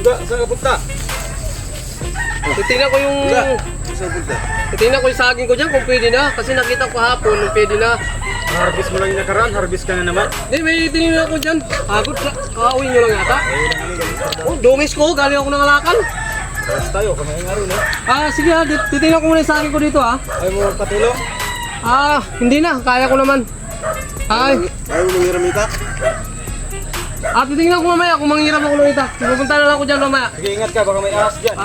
Uga, saan ka punta? Titingnan ko yung... Uga, saan punta? Titingnan ko yung saging ko dyan kung pwede na. Kasi nakita ko hapon kung pwede na. Harvest mo lang yung nakaraan, harvest ka na naman. Hindi, may tinignan ako dyan. Hagod, kakauwi nyo lang yata. Oh, dungis ko, galing ako ng alakal. Paras tayo, kamahin nga rin, Sige ha, titingnan ko muna yung saging ko dito ha. Ayaw mo magpatulong? Hindi na, kaya ko naman. Ayaw mo mangiramita? Titingnan ko mamaya kung manghiram ako ng itak. Pupunta na lang ako dyan mamaya. Sige, ingat ka, baka may ahas dyan.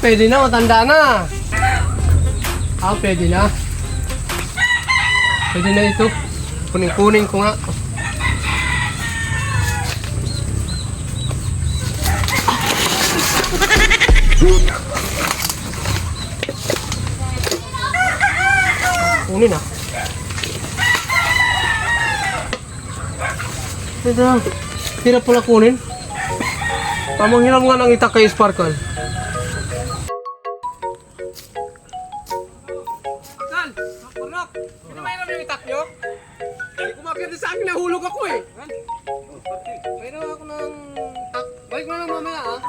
Pwede na, matanda na. Pwede na. Pwede na ito. Kuning-kuning ko nga. Kunin ah. Hirap pala kunin. Tamang hirap nga ng itak kay Sparkle. Sal! Purnok! Hindi mahirap yung itak nyo? Hindi kumakita sa akin, nahulog ako eh. Mayroon ako ng itak. Balik mo na lang mamaya ah.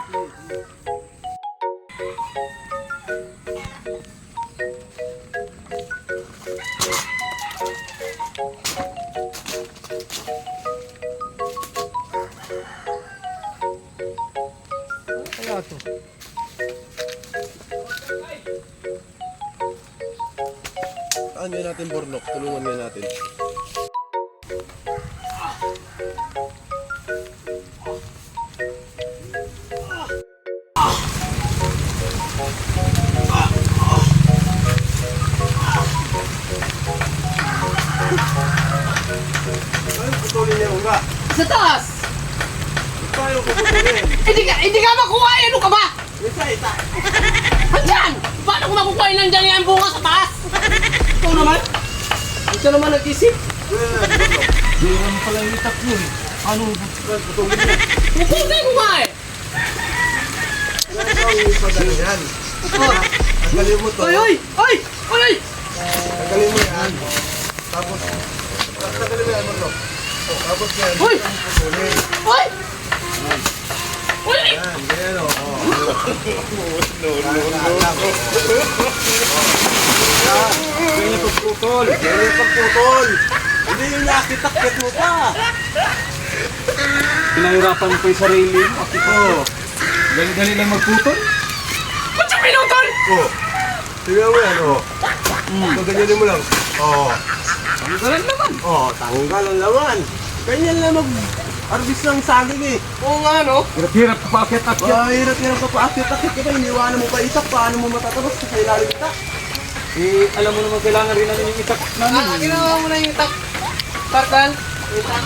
Kaya ito. Saan yan natin, Bornok? Tulungan nga natin. Ano putulin niya, Uga? Sa taas! Paano ko putulin? Hindi ka makuha! Ano ka ba? Isa. Andyan! Paano ko makukuha yung nandiyan yung bunga sa taas? Ikaw naman? Ito naman nag-isip. Hindi naman pala yung itak mo eh. Ano putulin niya? Pupunta ko nga eh! Ano ang ipadala yan? Tanggalin mo to. Oy! Tanggalin mo yan. Tapos, tanggalin mo yan, Bornok. Tapos yan, Uy! putulin. Oy! Yan, ganyan o. Ganyan pagputol. Ganyan pagputol. Hindi yung nakitakit mo pa. Pinahirapan mo pa yung sarili mo. Aki ko. Dali-dali lang magputol. Ba't siya pinutol? Oo. Tingnan mo yan, o. Ganyanin mo lang. Oo. Tanggalan naman. Oo, tanggal ang laman. Ganyan lang mag-harvest ng saging eh. Oo nga no? Hirap-hirap pa paakyat-akyat. Hirap-hirap pa paakyat-akyat ka ba? Iniwanan mo pa itak. Paano mo matatapos sa ilalim itak? Eh, alam mo naman kailangan rin natin yung itak namin. Ginawa mo na yung itak. Sparkle. Itak.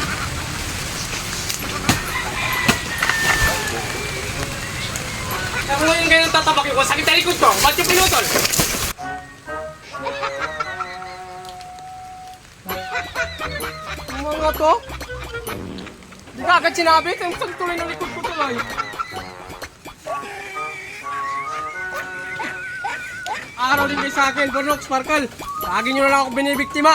Kaya mo yung ganyan tatabakin ko. Sakit na likod ko. Ba't yung pinutol? Ang mga to? Hindi ka agad sinabi. Kaya mo tuloy ng likod ko tuloy. Araw din kayo sa akin, Bornok, Sparkle. Lagi nyo na lang ako binibiktima.